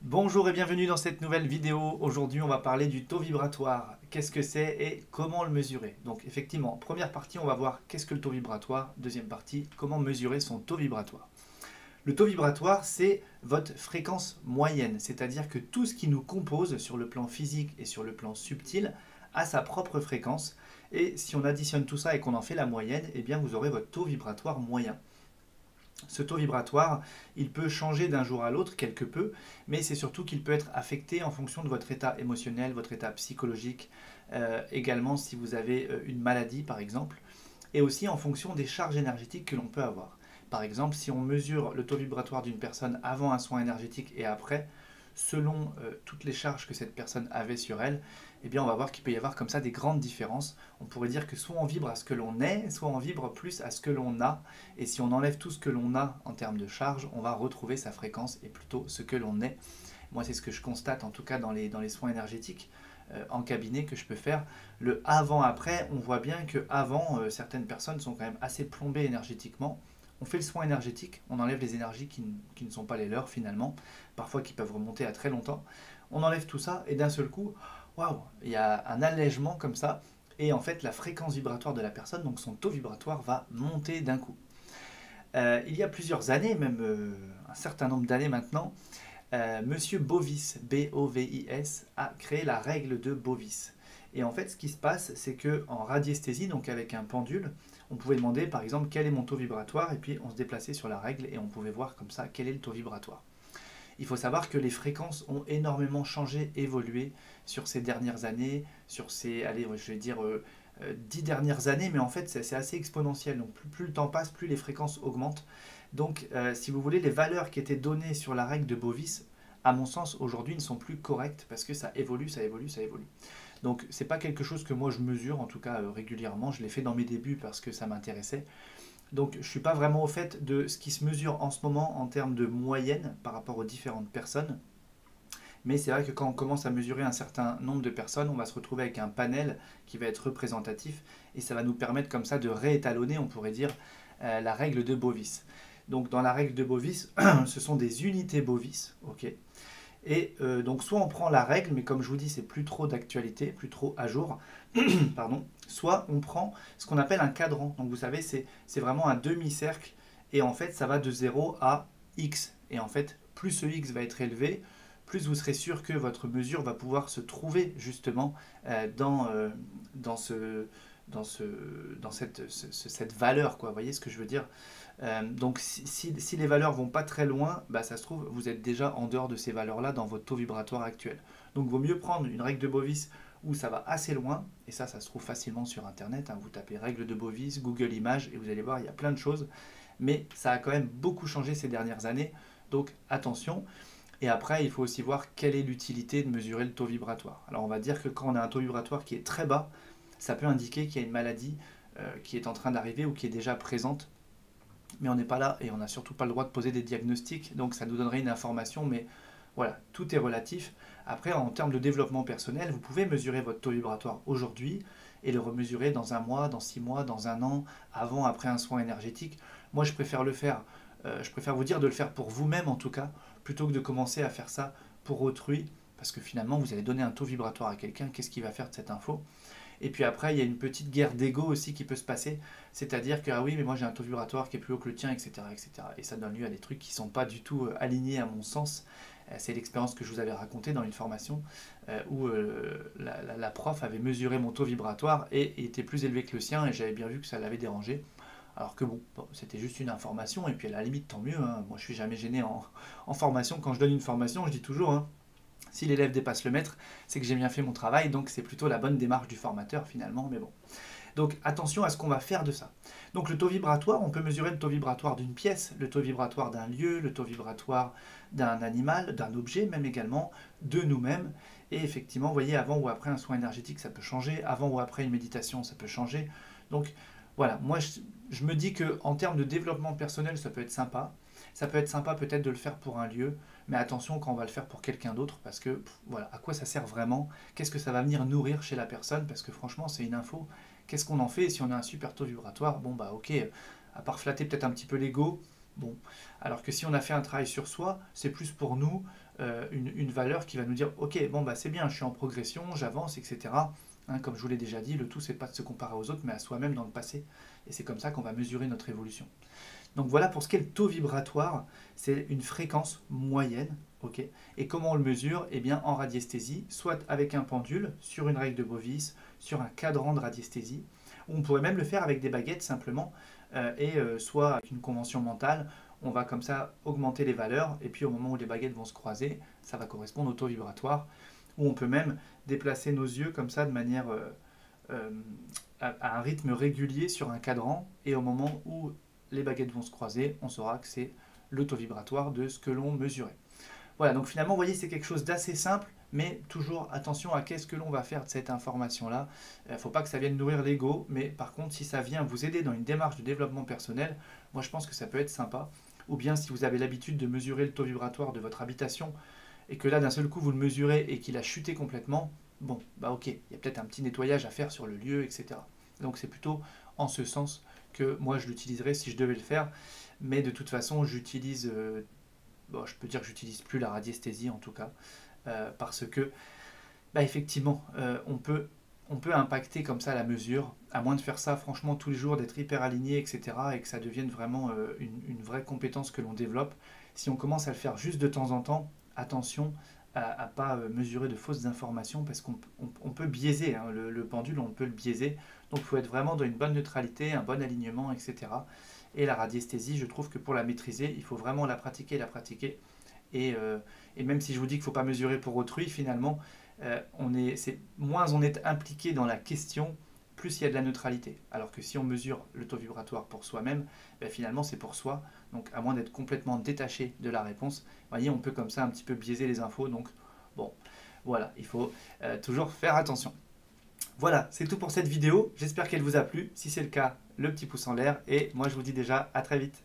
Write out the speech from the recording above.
Bonjour et bienvenue dans cette nouvelle vidéo. Aujourd'hui, on va parler du taux vibratoire. Qu'est-ce que c'est et comment le mesurer? Donc effectivement, première partie, on va voir qu'est-ce que le taux vibratoire. Deuxième partie, comment mesurer son taux vibratoire. Le taux vibratoire, c'est votre fréquence moyenne, c'est-à-dire que tout ce qui nous compose sur le plan physique et sur le plan subtil a sa propre fréquence. Et si on additionne tout ça et qu'on en fait la moyenne, eh bien vous aurez votre taux vibratoire moyen. Ce taux vibratoire, il peut changer d'un jour à l'autre quelque peu, mais c'est surtout qu'il peut être affecté en fonction de votre état émotionnel, votre état psychologique, également si vous avez une maladie par exemple, et aussi en fonction des charges énergétiques que l'on peut avoir. Par exemple, si on mesure le taux vibratoire d'une personne avant un soin énergétique et après, selon toutes les charges que cette personne avait sur elle, eh bien on va voir qu'il peut y avoir comme ça des grandes différences. On pourrait dire que soit on vibre à ce que l'on est, soit on vibre plus à ce que l'on a. Et si on enlève tout ce que l'on a en termes de charge, on va retrouver sa fréquence et plutôt ce que l'on est. Moi, c'est ce que je constate en tout cas dans les soins énergétiques en cabinet que je peux faire. Le avant-après, on voit bien que avant, certaines personnes sont quand même assez plombées énergétiquement. On fait le soin énergétique, on enlève les énergies qui ne sont pas les leurs finalement, parfois qui peuvent remonter à très longtemps. On enlève tout ça et d'un seul coup, waouh, il y a un allègement comme ça. Et en fait, la fréquence vibratoire de la personne, donc son taux vibratoire, va monter d'un coup. Il y a plusieurs années, même un certain nombre d'années maintenant, Monsieur Bovis, B-O-V-I-S, a créé la règle de Bovis. Et en fait, ce qui se passe, c'est qu'en radiesthésie, donc avec un pendule, on pouvait demander par exemple quel est mon taux vibratoire, et puis on se déplaçait sur la règle et on pouvait voir comme ça quel est le taux vibratoire. Il faut savoir que les fréquences ont énormément changé, évolué sur ces dernières années, sur ces, allez, je vais dire 10 dernières années, mais en fait c'est assez exponentiel. Donc plus le temps passe, plus les fréquences augmentent. Donc si vous voulez, les valeurs qui étaient données sur la règle de Bovis, à mon sens, aujourd'hui ne sont plus correctes parce que ça évolue, ça évolue, ça évolue. Donc c'est pas quelque chose que moi je mesure, en tout cas régulièrement. Je l'ai fait dans mes débuts parce que ça m'intéressait. Donc je ne suis pas vraiment au fait de ce qui se mesure en ce moment en termes de moyenne par rapport aux différentes personnes. Mais c'est vrai que quand on commence à mesurer un certain nombre de personnes, on va se retrouver avec un panel qui va être représentatif et ça va nous permettre comme ça de réétalonner, on pourrait dire, la règle de Bovis. Donc dans la règle de Bovis, ce sont des unités Bovis, ok. Et donc soit on prend la règle, mais comme je vous dis, c'est plus trop d'actualité, plus trop à jour, pardon. Soit on prend ce qu'on appelle un cadran. Donc vous savez, c'est vraiment un demi-cercle et en fait ça va de 0 à x. Et en fait, plus ce x va être élevé, plus vous serez sûr que votre mesure va pouvoir se trouver justement dans, ce, dans cette valeur, quoi. Vous voyez ce que je veux dire? Donc si les valeurs vont pas très loin, bah, ça se trouve, vous êtes déjà en dehors de ces valeurs-là dans votre taux vibratoire actuel. Donc il vaut mieux prendre une règle de Bovis où ça va assez loin, et ça se trouve facilement sur Internet, hein. Vous tapez règle de Bovis, Google Images, et vous allez voir, il y a plein de choses, mais ça a quand même beaucoup changé ces dernières années, donc attention. Et après, il faut aussi voir quelle est l'utilité de mesurer le taux vibratoire. Alors on va dire que quand on a un taux vibratoire qui est très bas, ça peut indiquer qu'il y a une maladie qui est en train d'arriver ou qui est déjà présente, mais on n'est pas là et on n'a surtout pas le droit de poser des diagnostics, donc ça nous donnerait une information, mais voilà, tout est relatif. Après, en termes de développement personnel, vous pouvez mesurer votre taux vibratoire aujourd'hui et le remesurer dans un mois, dans 6 mois, dans un an, avant, après un soin énergétique. Moi, je préfère le faire, je préfère vous dire de le faire pour vous-même en tout cas, plutôt que de commencer à faire ça pour autrui, parce que finalement, vous allez donner un taux vibratoire à quelqu'un, qu'est-ce qu'il va faire de cette info? Et puis après, il y a une petite guerre d'ego aussi qui peut se passer, c'est-à-dire que ah oui, mais moi j'ai un taux vibratoire qui est plus haut que le tien, etc., etc. Et ça donne lieu à des trucs qui ne sont pas du tout alignés à mon sens. C'est l'expérience que je vous avais racontée dans une formation où la prof avait mesuré mon taux vibratoire et était plus élevé que le sien et j'avais bien vu que ça l'avait dérangé. Alors que bon, c'était juste une information et puis à la limite tant mieux, hein. Moi je suis jamais gêné en formation. Quand je donne une formation, je dis toujours, hein, si l'élève dépasse le maître, c'est que j'ai bien fait mon travail, donc c'est plutôt la bonne démarche du formateur finalement, mais bon. Donc attention à ce qu'on va faire de ça. Donc le taux vibratoire, on peut mesurer le taux vibratoire d'une pièce, le taux vibratoire d'un lieu, le taux vibratoire d'un animal, d'un objet même également, de nous-mêmes. Et effectivement, vous voyez, avant ou après un soin énergétique, ça peut changer, avant ou après une méditation, ça peut changer. Donc voilà, moi je me dis qu'en termes de développement personnel, ça peut être sympa. Ça peut être sympa peut-être de le faire pour un lieu, mais attention quand on va le faire pour quelqu'un d'autre, parce que voilà, à quoi ça sert vraiment? Qu'est-ce que ça va venir nourrir chez la personne? Parce que franchement, c'est une info. Qu'est-ce qu'on en fait? Si on a un super taux vibratoire, bon bah ok, à part flatter peut-être un petit peu l'ego, bon. Alors que si on a fait un travail sur soi, c'est plus pour nous, une valeur qui va nous dire ok, bon bah c'est bien, je suis en progression, j'avance, etc. Hein, comme je vous l'ai déjà dit, le tout c'est pas de se comparer aux autres, mais à soi-même dans le passé. Et c'est comme ça qu'on va mesurer notre évolution. Donc voilà pour ce qu'est le taux vibratoire, c'est une fréquence moyenne. Ok. Et comment on le mesure? Eh bien en radiesthésie, soit avec un pendule, sur une règle de Bovis, sur un cadran de radiesthésie, ou on pourrait même le faire avec des baguettes simplement, soit avec une convention mentale, on va comme ça augmenter les valeurs, et puis au moment où les baguettes vont se croiser, ça va correspondre au taux vibratoire, ou on peut même déplacer nos yeux comme ça de manière euh, à un rythme régulier sur un cadran, et au moment où les baguettes vont se croiser, on saura que c'est le taux vibratoire de ce que l'on mesurait. Voilà, donc finalement, vous voyez, c'est quelque chose d'assez simple, mais toujours attention à qu'est-ce que l'on va faire de cette information-là. Il ne faut pas que ça vienne nourrir l'ego, mais par contre, si ça vient vous aider dans une démarche de développement personnel, moi je pense que ça peut être sympa. Ou bien si vous avez l'habitude de mesurer le taux vibratoire de votre habitation, et que là, d'un seul coup, vous le mesurez et qu'il a chuté complètement, bon, bah ok, il y a peut-être un petit nettoyage à faire sur le lieu, etc. Donc c'est plutôt en ce sens que moi je l'utiliserais si je devais le faire, mais de toute façon, j'utilise... bon, je peux dire que j'utilise plus la radiesthésie en tout cas, parce que bah, effectivement, on peut impacter comme ça la mesure, à moins de faire ça franchement tous les jours, d'être hyper aligné, etc., et que ça devienne vraiment une vraie compétence que l'on développe. Si on commence à le faire juste de temps en temps, attention à ne pas mesurer de fausses informations, parce qu'on peut biaiser, hein, le pendule, on peut le biaiser, donc il faut être vraiment dans une bonne neutralité, un bon alignement, etc. Et la radiesthésie, je trouve que pour la maîtriser, il faut vraiment la pratiquer, et même si je vous dis qu'il ne faut pas mesurer pour autrui, finalement, moins on est impliqué dans la question, plus il y a de la neutralité. Alors que si on mesure le taux vibratoire pour soi-même, ben finalement c'est pour soi. Donc à moins d'être complètement détaché de la réponse, vous voyez, on peut comme ça un petit peu biaiser les infos. Donc bon, voilà, il faut toujours faire attention. Voilà, c'est tout pour cette vidéo. J'espère qu'elle vous a plu. Si c'est le cas, le petit pouce en l'air. Et moi je vous dis déjà à très vite.